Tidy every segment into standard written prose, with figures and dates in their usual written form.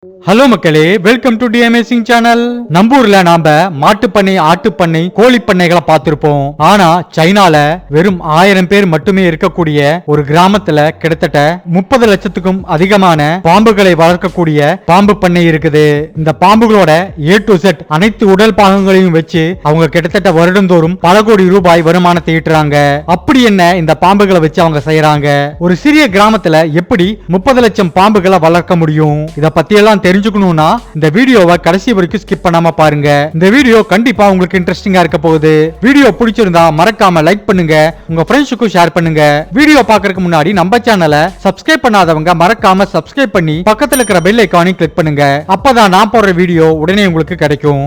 Hello மக்களே, welcome to the amazing channel. நம்பூர்ல நாம மாட்டுப்பண்ணை, ஆட்டுப்பண்ணை, கோழிப்பண்ணைகளை பார்த்திருப்போம். ஆனா சைனால வெறும் 1000 பேர் மட்டுமே இருக்கக்கூடிய ஒரு கிராமத்துல கிட்டத்தட்ட 30 லட்சத்துக்கும் அதிகமான பாம்புகளை வளர்க்கக்கூடிய பாம்பு பண்ணை இருக்குது. இந்த பாம்புகளோட A to Z அனைத்து உடல் பாகங்களையும் வச்சு அவங்க கிட்டத்தட்ட வருடந்தோறும் பல கோடி ரூபாய் வருமானத்தை ஈட்டுறாங்க. அப்படி என்ன இந்த பாம்புகளை வச்சு அவங்க செய்யறாங்க? ஒரு சிறிய கிராமத்துல எப்படி 30 லட்சம் பாம்புகளை வளர்க்க முடியும்? இத பத்தி எல்லாம் தெரிஞ்சுக்கணும்னா இந்த வீடியோவை கடைசி வரைக்கும் ஸ்கிப் பண்ணாம பாருங்க. இந்த வீடியோ கண்டிப்பா உங்களுக்கு இன்ட்ரெஸ்டிங்கா இருக்க போகுது. வீடியோ பிடிச்சிருந்தா மறக்காம லைக் பண்ணுங்க, உங்க ஃப்ரெண்ட்ஸுக்கும் ஷேர் பண்ணுங்க. வீடியோ பார்க்கறதுக்கு முன்னாடி நம்ம சேனலை சப்ஸ்கிரைப் பண்ணாதவங்க மறக்காம சப்ஸ்கிரைப் பண்ணி பக்கத்துல இருக்கிற பெல் ஐகானை கிளிக் பண்ணுங்க. அப்பதான் நான் போடுற வீடியோ உடனே உங்களுக்கு கிடைக்கும்.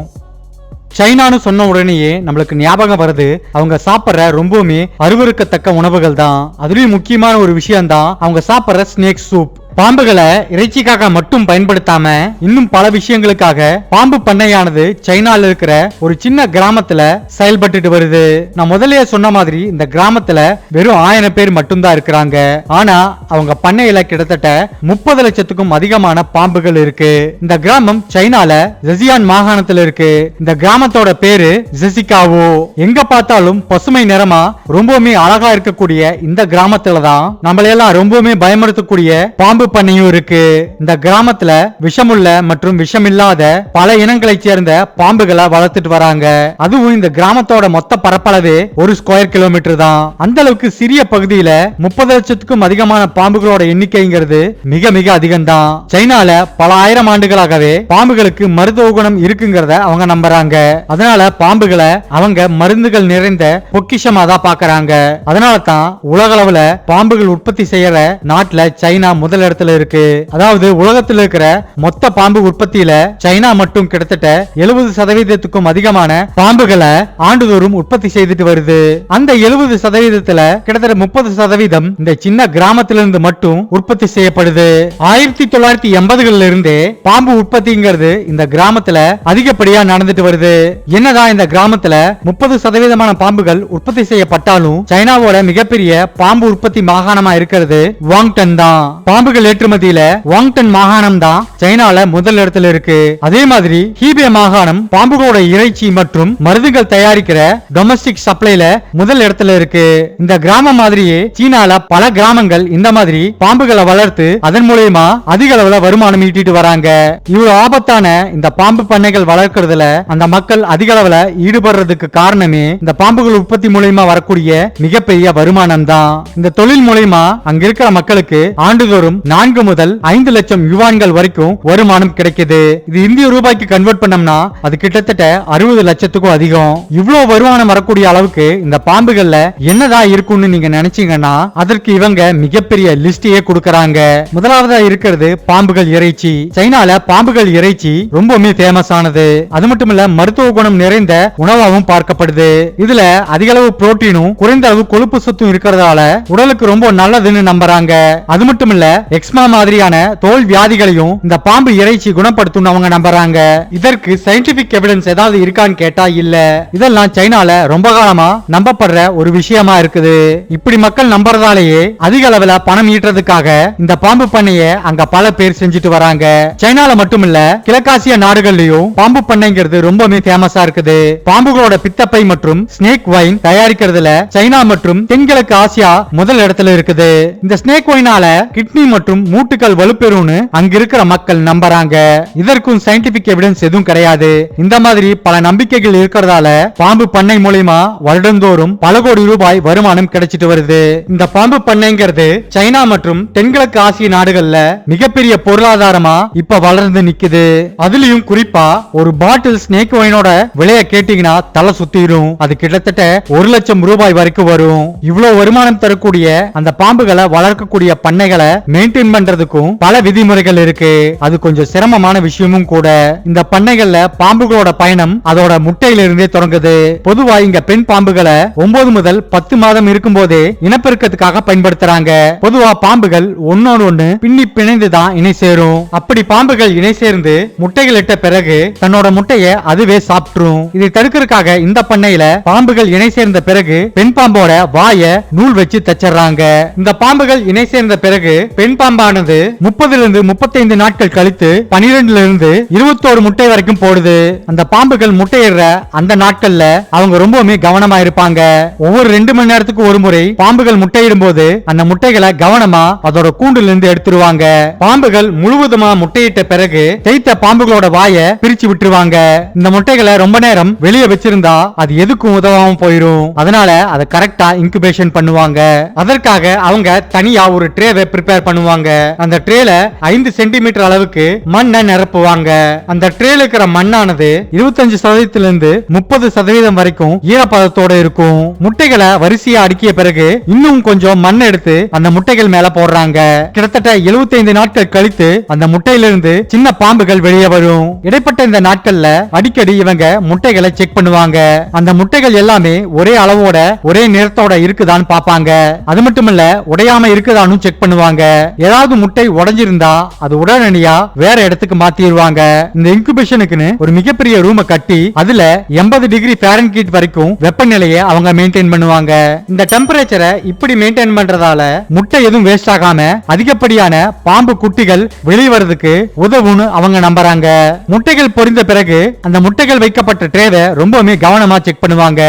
சைனான்னு சொன்ன உடனேயே நம்மளுக்கு ஞாபகம் வருது அவங்க சாப்பிட்ற ரொம்பவுமே அருவருக்கத்தக்க உணவுகள் தான். அதுலயும் முக்கியமான ஒரு விஷயம் தான் அவங்க சாப்பிட்ற ஸ்னேக் சூப். பாம்புகளை இறைச்சிக்காக மட்டும் பயன்படுத்தாம இன்னும் பல விஷயங்களுக்காக பாம்பு பண்ணையானது சைனால இருக்கிற ஒரு சின்ன கிராமத்துல செயல்பட்டு வருது. நான் முதலே சொன்ன மாதிரி இந்த கிராமத்துல வெறும் 1000 பேர் மட்டும்தான் இருக்கிறாங்க. ஆனா அவங்க பண்ணையில கிட்டத்தட்ட 30 லட்சத்துக்கும் அதிகமான பாம்புகள் இருக்கு. இந்த கிராமம் சைனால ஜெசியான் மாகாணத்துல இருக்கு. இந்த கிராமத்தோட பேரு ஜெசிகாவோ. எங்க பார்த்தாலும் பசுமை நிறமா ரொம்பவுமே அழகா இருக்கக்கூடிய இந்த கிராமத்துலதான் நம்மளையெல்லாம் ரொம்பவுமே பயமுறுத்தக்கூடிய பாம்பு பண்ணையும் இருக்கு. இந்த கிராமத்துல விஷமுள்ள மற்றும் விஷமில்லாத பல இனங்களை சேர்ந்த பாம்புகளை வளர்த்துட்டு வராங்க. அதுவும் இந்த கிராமத்தோட மொத்த பரப்பளவே 1 ஸ்கொயர் கிலோமீட்டர் தான். அந்த அளவுக்கு சிறிய பகுதியில 30 லட்சத்துக்கும் அதிகமான பாம்புகளோட எண்ணிக்கைங்கிறது மிக மிக அதிகம் தான். சைனால பல ஆயிரம் ஆண்டுகளாகவே பாம்புகளுக்கு மருத்துவ குணம் இருக்குங்கிறத அவங்க நம்புறாங்க. அதனால பாம்புகளை அவங்க மருந்துகள் நிறைந்த பொக்கிஷமா தான் பாக்குறாங்க. அதனால தான் உலக அளவுல பாம்புகள் உற்பத்தி செய்யற நாட்டுல சைனா முதல் இடத்துல இருக்கு. அதாவது உலகத்தில் இருக்கிற மொத்த பாம்பு உற்பத்தியில சைனா மட்டும் கிட்டத்தட்ட 70% அதிகமான பாம்புகளை ஆண்டுதோறும் உற்பத்தி செய்துட்டு வருது. அந்த 70% கிட்டத்தட்ட 30% இந்த சின்ன கிராமத்திலிருந்து மட்டும் உற்பத்தி செய்யப்படுது. 1980களில் இருந்தே பாம்பு உற்பத்திங்கிறது இந்த கிராமத்துல அதிகப்படியா நடந்துட்டு வருது. என்னதான் இந்த கிராமத்துல 30% பாம்புகள் உற்பத்தி செய்யப்பட்டாலும் சைனாவோட மிகப்பெரிய பாம்பு உற்பத்தி மாகாணமா இருக்கிறது வாங்டன் தான். பாம்புகள் ஏற்றுமதியில வாங்டன் மாகாணம் தான் சைனால முதல் இடத்துல இருக்கு. அதே மாதிரி ஹீபே மாகாணம் பாம்புகளோட இறைச்சி மற்றும் மருந்துகள் தயாரிக்கிற டொமஸ்டிக் சப்ளைல முதல் இடத்துல இருக்கு. இந்த கிராமம் மாதிரியே சீனால பல கிராமங்கள் இந்த மாதிரி பாம்புகளை வளர்த்து அதன் மூலமா அதிக அளவுல வருமானம் ஈட்டிட்டு வராங்க. இவ்வளவு ஆபத்தான இந்த பாம்பு பண்ணைகள் வளர்க்கறதுல அந்த மக்கள் அதிக அளவுல ஈடுபடுறதுக்கு காரணமே இந்த பாம்புகள் உற்பத்தி மூலமா வரக்கூடிய மிகப்பெரிய வருமானம் தான். இந்த தொழில் மூலமா அங்க இருக்கிற மக்களுக்கு ஆண்டுதோறும் 4 முதல் 5 லட்சம் யுவான்கள் வரைக்கும் வருமானம் கிடைக்குது. இது இந்திய ரூபாய்க்கு கன்வெர்ட் பண்ணோம்னா அது கிட்டத்தட்ட 60 லட்சத்துக்கும் அதிகம். இவ்வளவு வருமானம் வரக்கூடிய அளவுக்கு இந்த பாம்புகள்ல என்னதான் இருக்கும்னு நீங்க நினைச்சீங்கன்னா அதற்கு இவங்க மிகப்பெரிய லிஸ்டையே கொடுக்கறாங்க. முதலாவதா இருக்கிறது பாம்புகள் இறைச்சி. சைனால பாம்புகள் இறைச்சி ரொம்பவுமே ஃபேமஸ் ஆனது. அது மட்டும் இல்ல மருத்துவ குணம் நிறைந்த உணவாகவும் பார்க்கப்படுது. இதுல அதிக அளவு புரோட்டீனும் குறைந்த அளவு கொழுப்பு சத்தும் இருக்கிறதால உடலுக்கு ரொம்ப நல்லதுன்னு நம்புறாங்க. அது மட்டும் இல்ல எக்ஸ்மா மாதிரியான தோல் வியாதிகளையும் இந்த பாம்பு இறைச்சி குணப்படுத்தும் அவங்க நம்புறாங்க. இதற்கு சயின்டிபிக் எவிடன்ஸ் ஏதாவது இருக்கான்னு கேட்டா இல்ல. இதெல்லாம் சைனால ரொம்ப காலமா நம்பப்படுற ஒரு விஷயமா இருக்குது. இப்படி மக்கள் நம்புறதாலேயே அதிக அளவுல பணம் ஈட்டுறதுக்காக இந்த பாம்பு பண்ணைய அங்க பல பேர் செஞ்சுட்டு வராங்க. சைனால மட்டும் இல்ல கிழக்காசிய நாடுகள்லயும் பாம்பு பண்ணைங்கிறது ரொம்பவே ஃபேமஸா இருக்குது. பாம்புகளோட பித்தப்பை மற்றும் ஸ்னேக் வைன் தயாரிக்கிறதுல சைனா மற்றும் தென்கிழக்கு ஆசியா முதல் இடத்துல இருக்குது. இந்த ஸ்னேக் வைனால கிட்னி மற்றும் மூட்டுகள் வலுப்பெறும்னு அங்க இருக்கிற மக்கள் நம்புறாங்க. இதற்கும் சயின்டிபிக் எவிடன்ஸ் எதுவும் கிடையாது. இந்த மாதிரி பல நம்பிக்கைகள் இருக்கிறதால பாம்பு பண்ணை மூலமா வருடந்தோறும் பல கோடி ரூபாய் வருமானம் கிடைச்சிட்டு வருது. இந்த பாம்பு பண்ணைங்கிறது சைனா மற்றும் தென்கிழக்கு ஆசிய நாடுகள்ல மிகப்பெரிய பொருளாதாரமா இப்ப வளர்ந்து நிக்குது. அதுலயும் குறிப்பா ஒரு பாட்டில் ஸ்னேக் வைனோட விலைய கேட்டீங்கன்னா தலை சுத்திரும். அது கிட்டத்தட்ட 1 லட்சம் ரூபாய் வரைக்கும் வரும். இவ்வளவு வருமானம் தரக்கூடிய அந்த பாம்புகளை வளர்க்கக்கூடிய பண்ணைகளை மெயின்டைன் பண்றதுக்கும் பல விதிமுறைகள் இருக்கு. அது கொஞ்சம் சிரமமான விஷயமும் கூட. இந்த பண்ணைகள்ல பாம்புகளோட பயணம் அதோட முட்டையில இருந்தே தொடங்குது. பொதுவா இங்க பெண் பாம்புகளை 9 முதல் 10 மாதம் இருக்கும் போதே இனப்பெருக்கத்துக்காக பயன்படுத்துறாங்க. பொதுவா பாம்புகள் ஒன்னோடு ஒண்ணு பின்னி பிணைந்துதான் இணை சேரும். அப்படி பாம்புகள் இணை சேர்ந்து முட்டைகள் இட்ட பிறகு தன்னோட முட்டைய அதுவே சாப்பிட்டுரும். இதை தடுக்கிறதுக்காக இந்த பண்ணையில பாம்புகள் இணை சேர்ந்த பிறகு பெண் பாம்போட வாய நூல் வச்சு தச்சிடுறாங்க. இந்த பாம்புகள் இணை சேர்ந்த பிறகு பெண் பாம்பானது 30-35 நாட்கள் கழித்து 12-21 முட்டை வரைக்கும் போடுது. அந்த பாம்புகள் முட்டையிடுற அந்த நாட்கள்ல அவங்க ரொம்பவுமே கவனமா இருப்பாங்க. ஒவ்வொரு 2 மணி நேரத்துக்கு ஒரு முறை பாம்புகள் முட்டையிடும் போது அந்த முட்டைகளை கவனமா அதோட கூண்டுல இருந்து எடுத்துருவாங்க. பாம்புகள் முழுவதுமா முட்டையிட்ட பிறகு தேய்த்த பாம்புகளோட வாயை பிரிச்சு விட்டுருவாங்க. இந்த முட்டைகளை ரொம்ப நேரம் வெளியே வச்சிருந்தா அது எதுக்கும் உதவாம போயிரும். அதனால அதை கரெக்டா இன்குபேஷன் பண்ணுவாங்க. அதற்காக அவங்க தனியா ஒரு ட்ரேவை ப்ரிப்பேர் பண்ணுவாங்க. அந்த ட்ரேல 5 சென்டிமீட்டர் அளவுக்கு மண்ணை நிரப்புவாங்க. அந்த ட்ரேல இருக்கிற மண்ணானது 25% 30% வரைக்கும் ஈரப்பதத்தோட இருக்கும். முட்டைகளை வரிசையா அடுக்கிய பிறகு இன்னும் கொஞ்சம் மண் எடுத்து அந்த முட்டைகள் மேல போடுறாங்க. கிட்டத்தட்ட 75 நாட்கள் கழித்து அந்த முட்டையிலிருந்து சின்ன பாம்புகள் வெளியே வரும். இடைப்பட்ட இந்த நாட்கள்ல அடிக்கடி இவங்க முட்டைகளை செக் பண்ணுவாங்க. அந்த முட்டைகள் எல்லாமே ஒரே அளவோட ஒரே நிறத்தோட இருக்குதான்னு பாப்பாங்க. அது மட்டுமல்ல உடையாம இருக்குதான்னு செக் பண்ணுவாங்க. ஏதாவது முட்டை உடைஞ்சிருந்தா அது உடனடியா வேற இடத்துக்கு மாத்திடுவாங்க. இந்த இன்குபேஷனுக்குன்னு ஒரு மிகப்பெரிய ரூமை கட்டி அதுல 80 டிகிரி ஃபாரன்ஹீட் வரைக்கும் வெப்பநிலையை அவங்க மெயின்டைன் பண்ணுவாங்க. இந்த டெம்பரேச்சரை இப்படி மெயின்டைன் பண்றதால முட்டை எதுவும் வேஸ்ட் ஆகாம அதிகப்படியான பாம்பு குட்டிகள் வெளிவரதுக்கு உதவுன்னு அவங்க நம்புறாங்க. முட்டைகள் பொரிந்த பிறகு அந்த முட்டைகள் வைக்கப்பட்ட ட்ரேவை ரொம்பவுமே கவனமா செக் பண்ணுவாங்க.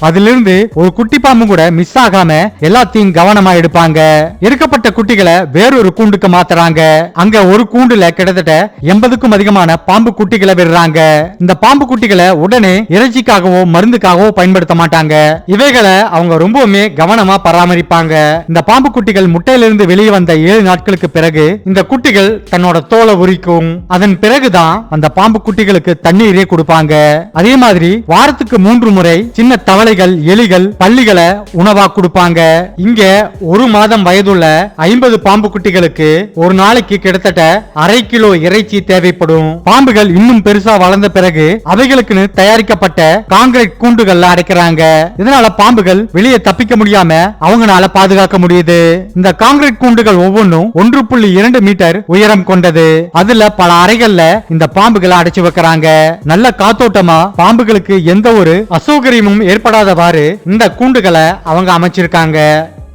அதிலிருந்து ஒரு குட்டி பாம்பு கூட மிஸ் ஆகாம எல்லாத்தையும் கவனமா எடுப்பாங்க. எடுக்கப்பட்ட குட்டிகளை வேறொரு கூண்டுக்கு மாத்துறாங்க. அங்க ஒரு கூண்டுல கிட்டத்தட்ட 80க்கும் அதிகமான பாம்பு குட்டிகளை விடுறாங்க. இந்த பாம்பு குட்டிகளை உடனே இறைச்சிக்காகவோ மருந்துக்காகவோ பயன்படுத்த மாட்டாங்க. இவைகளை அவங்க ரொம்பவுமே கவனமா பராமரிப்பாங்க. இந்த பாம்பு குட்டிகள் முட்டையிலிருந்து வெளியே வந்த 7 நாட்களுக்கு பிறகு இந்த குட்டிகள் தன்னோட தோலை உரிக்கும். அதன் பிறகுதான் அந்த பாம்பு குட்டிகளுக்கு தண்ணீரே கொடுப்பாங்க. அதே மாதிரி வாரத்துக்கு 3 முறை சின்ன தவளைகள், எலிகள், பல்லிகளை உணவா கொடுப்பாங்க. இங்க 1 மாதம் வயதுள்ள 50 பாம்பு குட்டிகளுக்கு ஒரு நாளைக்கு கிட்டத்தட்ட 1/2 கிலோ இறைச்சி தேவைப்படும். பாம்புகள் இன்னும் பெருசா வளர்ந்த பிறகு அவைகளுக்கு தயாரிக்கப்பட்ட கான்கிரீட் கூண்டுகள்ல அடைக்கிறாங்க. இதனால பாம்புகள் வெளியே தப்பிக்க முடியாம அவங்களால பாதுகாக்க முடியுது. இந்த கான்கிரீட் கூண்டுகள் ஒவ்வொன்றும் 1.2 மீட்டர் உயரம் கொண்டது. அதுல பல அறைகள்ல இந்த பாம்புகளை அடைச்சு வைக்கிறாங்க. நல்ல காத்தோட்டமா பாம்புகளுக்கு எந்த ஒரு அசௌகரியமும் ஏற்படாதவாறு இந்த கூண்டுகளை அவங்க அமைச்சிருக்காங்க.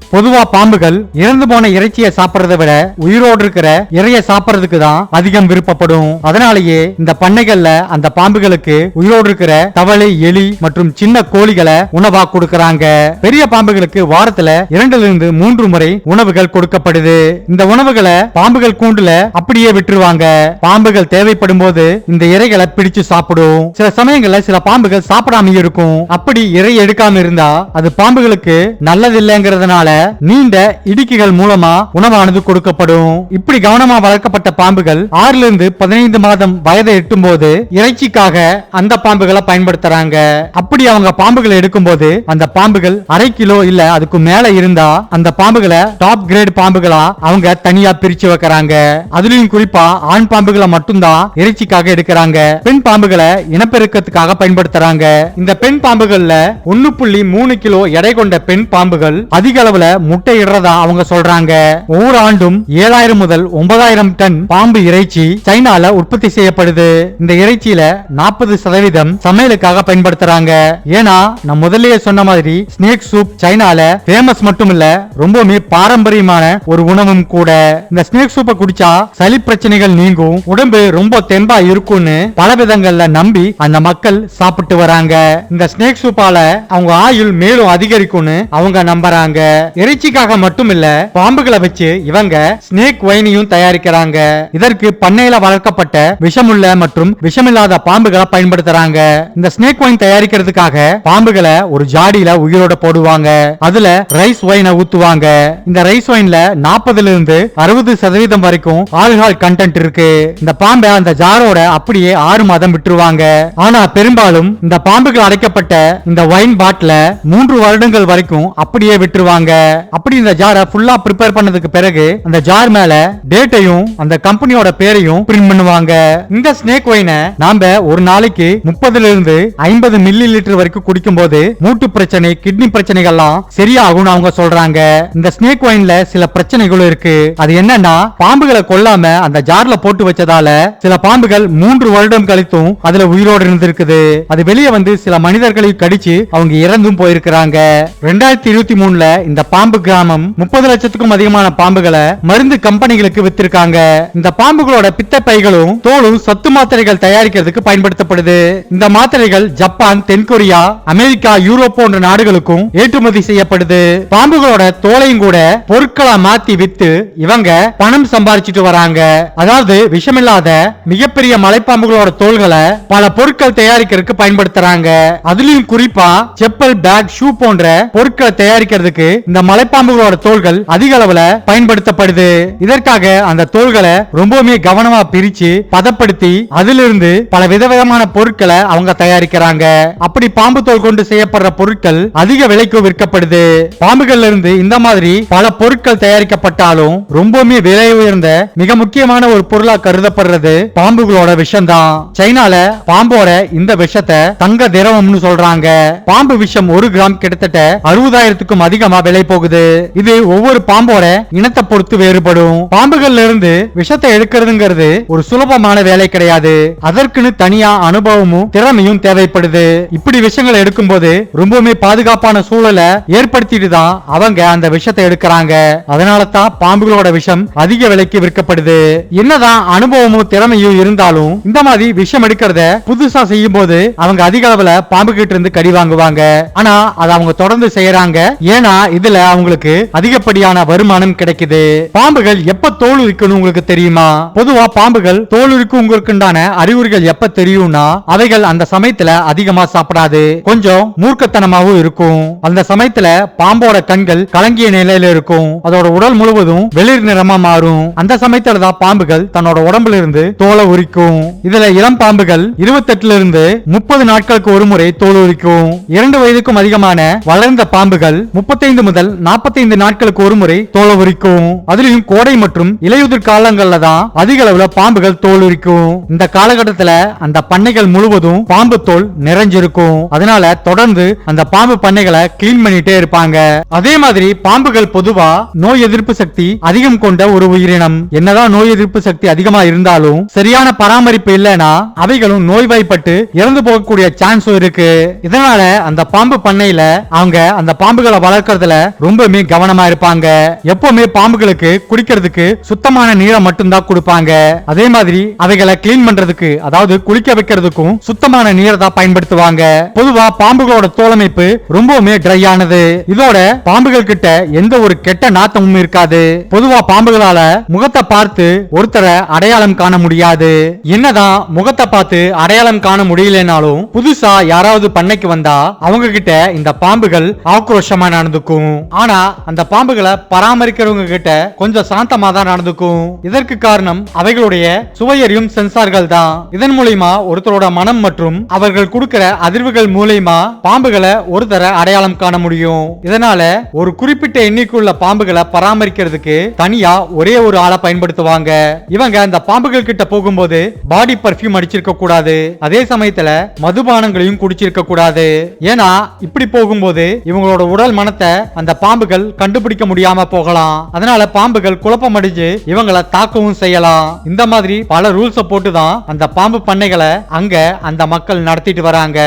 பொதுவா பாம்புகள் இறந்து போன இறைச்சியை சாப்பிடுறதை விட உயிரோடு இருக்கிற இறைய சாப்பிடுறதுக்கு தான் அதிகம் விருப்பப்படும். அதனாலேயே இந்த பண்ணைகள்ல அந்த பாம்புகளுக்கு உயிரோடு இருக்கிற தவளை, எலி மற்றும் சின்ன கோழிகளை உணவா கொடுக்கறாங்க. பெரிய பாம்புகளுக்கு வாரத்துல 2-3 முறை உணவுகள் கொடுக்கப்படுது. இந்த உணவுகளை பாம்புகள் கூண்டுல அப்படியே விட்டுருவாங்க. பாம்புகள் தேவைப்படும் போது இந்த இறைகளை பிடிச்சு சாப்பிடும். சில சமயங்கள்ல சில பாம்புகள் சாப்பிடாம இருக்கும். அப்படி இறை எடுக்காம இருந்தா அது பாம்புகளுக்கு நல்லதில்லைங்கிறதுனால நீண்ட இடுக்கிகள் மூலமா உணவானது கொடுக்கப்படும். இப்படி கவனமா வளர்க்கப்பட்ட பாம்புகள் 6-15 மாதம் வயதை எட்டும் போது இறைச்சிக்காக அந்த பாம்புகளை பயன்படுத்துறாங்க. அப்படி அவங்க பாம்புகளை எடுக்கும் போது அந்த பாம்புகள் 1/2 கிலோ இல்ல அதுக்கு மேல இருந்தா அந்த பாம்புகளை டாப் கிரேட் பாம்புகளா அவங்க தனியா பிரிச்சு வைக்கிறாங்க. அதுலயும் குறிப்பா ஆண் பாம்புகளை மட்டும்தான் இறைச்சிக்காக எடுக்கிறாங்க. பெண் பாம்புகளை இனப்பெருக்கத்துக்காக பயன்படுத்துறாங்க. இந்த பெண் பாம்புகள்ல 1.3 கிலோ எடை கொண்ட பெண் பாம்புகள் அதிக அளவுல முட்டை இடுறதா அவங்க சொல்றாங்க. ஒவ்வொரு ஆண்டும் 7000 முதல் 9000 டன் பாம்பு இறைச்சி சைனால உற்பத்தி செய்யப்படுது. இந்த இறைச்சியில 40% சமையலுக்காக பயன்படுத்துறாங்க. ஏன்னா நான் முதல்லயே சொன்ன மாதிரி ஸ்னேக் சூப் சைனால ஃபேமஸ் மட்டும் இல்ல, ரொம்பவுமே பாரம்பரியமான ஒரு உணவும் கூட. இந்த ஸ்னேக் சூப்பை குடிச்சா சளி பிரச்சனைகள் நீங்கும், உடம்பு ரொம்ப தெம்பா இருக்கும்னு பல விதங்கள்ல நம்பி அந்த மக்கள் சாப்பிட்டு வராங்க. இந்த ஸ்னேக் சூப்பால அவங்க ஆயுள் மேலும் அதிகரிக்கும்னு அவங்க நம்புறாங்க. இறைச்சிக்காக மட்டும் இல்ல, பாம்புகளை வச்சு இவங்க ஸ்னேக் ஒயினையும் தயாரிக்கிறாங்க. இதற்கு பண்ணையில வளர்க்கப்பட்ட விஷமுள்ள மற்றும் விஷமில்லாத பாம்புகளை பயன்படுத்துறாங்க. இந்த ஸ்னேக் ஒயின் தயாரிக்கிறதுக்காக பாம்புகளை ஒரு ஜாடியில உயிரோட போடுவாங்க. அதுல ரைஸ் ஒயினை ஊத்துவாங்க. இந்த ரைஸ் ஒயின்ல 40-60% வரைக்கும் ஆல்கஹால் கண்டென்ட் இருக்கு. இந்த பாம்பை அந்த ஜாரோட அப்படியே 6 மாதம் விட்டுருவாங்க. ஆனா பெரும்பாலும் இந்த பாம்புகள் அடைக்கப்பட்ட இந்த ஒயின் பாட்டில 3 வருடங்கள் வரைக்கும் அப்படியே விட்டுருவாங்க. அப்படி இந்த ஜாரை ஃபுல்லா ப்ரிப்பேர் பண்ணதுக்கு பிறகு அந்த ஜார் மேல டேட்டையும் அந்த கம்பெனியோட பேரையும் பிரிண்ட் பண்ணுவாங்க. இந்த ஸ்னேக் ஒயினை நாம ஒரு நாளைக்கு 30-50 மில்லி லிட்டர் வரைக்கும் குடிக்கும் போது மூட்டு பிரச்சனை, கிட்னி பிரச்சனைகள்லாம் சரியாகும் அவங்க சொல்றாங்க. இந்த ஸ்னேக் ஒயின்ல சில பிரச்சனைகளும் இருக்கு. அது என்னன்னா, பாம்புகளை கொல்லாம அந்த ஜார்ல போட்டு வச்சதால சில பாம்புகள் 3 வருடம் கழித்தும் அதுல உயிரோடு இருந்திருக்குது. அது வெளியே வந்து சில மனிதர்களை கடிச்சு அவங்க இறந்தும் போயிருக்கிறாங்க. 2023ல இந்த பாம்பு கிராமம் 30 லட்சத்துக்கும் அதிகமான பாம்புகளை மருந்து கம்பெனிகளுக்கு வித்திருக்காங்க. இந்த பாம்புகளோட பித்த பைகளும் தோலும் சத்து மாத்திரைகள் தயாரிக்கிறதுக்கு பயன்படுத்தப்படுது. இந்த மாத்திரைகள் ஜப்பான், தென்கொரியா, அமெரிக்கா, யூரோப் போன்ற நாடுகளுக்கும் ஏற்றுமதி செய்யப்படுது. பாம்புகளோட தோலையும் கூட பொருட்களா மாத்தி வித்து இவங்க பணம் சம்பாதிச்சிட்டு வராங்க. அதாவது விஷமில்லாத மிகப்பெரிய மலைப்பாம்புகளோட தோள்களை பல பொருட்கள் தயாரிக்கிறதுக்கு பயன்படுத்துறாங்க. அதுலயும் குறிப்பா செப்பல், பேக், ஷூ போன்ற பொருட்களை தயாரிக்கிறதுக்கு இந்த மலைப்பாம்புகளோட தோள்கள் அதிக அளவுல பயன்படுத்தப்படுது. இதற்காக அந்த தோள்களை ரொம்பவுமே கவனமா பிரிச்சு பதப்படுத்தி அதிலிருந்து பல விதவிதமான பொருட்களை அவங்க தயாரிக்கிறாங்க. அப்படி பாம்பு தோல் கொண்டு செய்யப்படுற பொருட்கள் அதிக விலைக்கு விற்கப்படுது. பாம்புகள்ல இருந்து இந்த மாதிரி பல பொருட்கள் தயாரிக்கப்பட்டாலும் ரொம்பவுமே விலை உயர்ந்த மிக முக்கியமான ஒரு பொருளா கருதப்படுறது பாம்புகளோட விஷம் தான். சைனால பாம்போட இந்த விஷத்தை தங்க திரவம்னு சொல்றாங்க. பாம்பு விஷம் 1 கிராம் கிட்டத்தட்ட 60,000க்கும் அதிகமா விலை போகுது. இது ஒவ்வொரு பாம்போட இனத்தை பொறுத்து வேறுபடும். பாம்புகள்ல இருந்து விஷத்தை எடுக்கிறதுங்கிறது ஒரு சுலபமான வேலை கிடையாது. அதற்குன்னு தனியா அனுபவமும் திறமையும் தேவைப்படுது. இப்படி விஷயங்களை எடுக்கும் போது ரொம்பவுமே பாதுகாப்பான சூழலை ஏற்படுத்திட்டு தான் அவங்க அந்த விஷத்தை எடுக்கிறாங்க. அதனால தான் பாம்புகளோட விஷம் அதிக விலைக்கு விற்கப்படுது. என்னதான் அனுபவமும் திறமையும் இருந்தாலும் இந்த மாதிரி விஷம் எடுக்கிறத புதுசா செய்யும் போது அவங்க அதிக அளவுல பாம்பு கிட்ட இருந்து கடி வாங்குவாங்க. ஆனா அதை அவங்க தொடர்ந்து செய்யறாங்க. ஏன்னா இதுல அவங்களுக்கு அதிகப்படியான வருமானம் கிடைக்குது. பாம்புகள் எப்ப தோல் உரிக்கணும் உங்களுக்கு தெரியுமா? பொதுவா பாம்புகள் தோல் உரிக்கும் உங்களுக்கு அறிகுறிகள் எப்ப தெரியும்னா அவைகள் அந்த சமயத்துல அதிகமா சாப்பிடாது, கொஞ்சம் மூர்க்கத்தனமாவும் இருக்கும். அந்த சமயத்துல பாம்போட கண்கள் கலங்கிய நிலையில இருக்கும். அதோட உடல் முழுவதும் வெளிர் நிறமா மாறும். அந்த சமயத்துல தான் பாம்புகள் தன்னோட உடம்புல இருந்து தோலை உரிக்கும். இதுல இளம் பாம்புகள் 28 இருந்து 30 நாட்களுக்கு ஒரு முறை தோல் உரிக்கும். 2 வயதுக்கும் அதிகமான வளர்ந்த பாம்புகள் 35 முதல் 45 நாட்களுக்கு ஒரு முறை தோலை உரிக்கும். அதுலயும் கோடை மற்றும் இலையுதிர் காலங்கள்ல தான் அதிக அளவுல பாம்புகள் தோல் உரிக்கும். இந்த காலகட்டத்துல அந்த பண்ணைகள் முழுவதும் பாம்பு தோல் நிறைஞ்சிருக்கும். அதனால தொடர்ந்து அந்த பாம்பு பண்ணைகளை கிளீன் பண்ணிட்டே இருப்பாங்க. அதே மாதிரி பாம்புகள் பொதுவா நோய் எதிர்ப்பு சக்தி அதிகம் கொண்ட ஒரு உயிரினம். என்னதான் நோய் எதிர்ப்பு சக்தி அதிகமா இருந்தாலும் சரியான பராமரிப்பு இல்லைன்னா அவைகளும் நோய்வாய்ப்பட்டு இறந்து போகக்கூடிய சான்ஸும் இருக்கு. இதனால அந்த பாம்பு பண்ணையில அவங்க அந்த பாம்புகளை வளர்க்கறதுல ரொம்பவே கவனமா இருப்பாங்க. எப்பவுமே பாம்புகளுக்கு குடிக்கிறதுக்கு சுத்தமான நீரை மட்டும்தான் கொடுப்பாங்க. அதே மாதிரி அவைகளை கிளீன் பண்றதுக்கு, அதாவது குளிக்க வைக்கிறதுக்கும் சுத்தமான நீரை தான் பயன்படுத்துவாங்க. பொதுவா பாம்புகளோட தோலமைப்பு ரொம்பவுமே ட்ரையானது. இதோட பாம்புகள் கிட்ட எந்த ஒரு கெட்ட நாத்தமும் இருக்காது. பொதுவா பாம்புகளால முகத்தை பார்த்து ஒருத்தரை அடையாளம் காண முடியாது. என்னதான் முகத்தை பார்த்து அடையாளம் காண முடியலனாலும் புதுசா யாராவது பண்ணைக்கு வந்தா அவங்க கிட்ட இந்த பாம்புகள் ஆக்ரோஷமா நடந்துக்கும். ஆனா அந்த பாம்புகளை பராமரிக்கிறவங்க கிட்ட கொஞ்சம் சாந்தமா தான் நடந்துக்கும். இதற்கு காரணம் அவைகளுடைய சுவையறியும் சென்சார்கள் தான். இதன் மூலமா ஒருத்தரோட மனம் மற்றும் அவர்கள் கொடுக்கிற அதிர்வுகள் மூலமா பாம்புகளை ஒருத்தரை அடையாளம் காண முடியும். இதனால ஒரு குறிப்பிட்ட எண்ணிக்கையுள்ள பாம்புகளை பராமரிக்கிறதுக்கு தனியா ஒரே ஒரு ஆளை பயன்படுத்துவாங்க. இவங்க அந்த பாம்புகள் கிட்ட போகும்போது பாடி பர்ஃபியூம் அடிச்சிருக்க கூடாது. அதே சமயத்துல மதுபானங்களையும் குடிச்சிருக்க கூடாது. ஏன்னா இப்படி போகும்போது இவங்களோட உடல் மனத்தை அந்த பாம்புகள் கண்டுபிடிக்க முடியாம போகலாம். அதனால பாம்புகள் குழப்பம் அடைஞ்சு இவங்களை தாக்கவும் செய்யலாம். இந்த மாதிரி பல ரூல்ஸ போட்டு தான் அந்த பாம்பு பண்ணைகளை அங்க அந்த மக்கள் நடத்திட்டு வராங்க.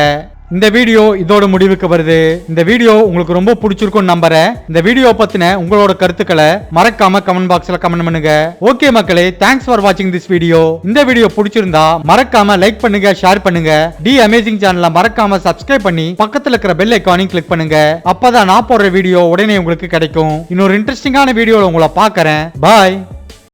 இந்த வீடியோ இதோட முடிவுக்கு வருது. இந்த வீடியோ உங்களுக்கு ரொம்ப பிடிச்சிருக்கும் நம்புறேன். இந்த வீடியோ பத்தின உங்களோட கருத்துக்களை மறக்காம கமெண்ட் பாக்ஸ்ல கமெண்ட் பண்ணுங்க. ஓகே மக்களே, தேங்க்ஸ் ஃபார் வாட்சிங் திஸ் வீடியோ. இந்த வீடியோ பிடிச்சிருந்தா மறக்காம லைக் பண்ணுங்க, ஷேர் பண்ணுங்க. டி அமேசிங் சேனலை மறக்காம சப்ஸ்கிரைப் பண்ணி பக்கத்துல இருக்கிற பெல் ஐகானையும் கிளிக் பண்ணுங்க. அப்பதான் நான் போடுற வீடியோ உடனே உங்களுக்கு கிடைக்கும். இன்னொரு இன்ட்ரெஸ்டிங்கான வீடியோல உங்களை பார்க்கறேன். பாய்.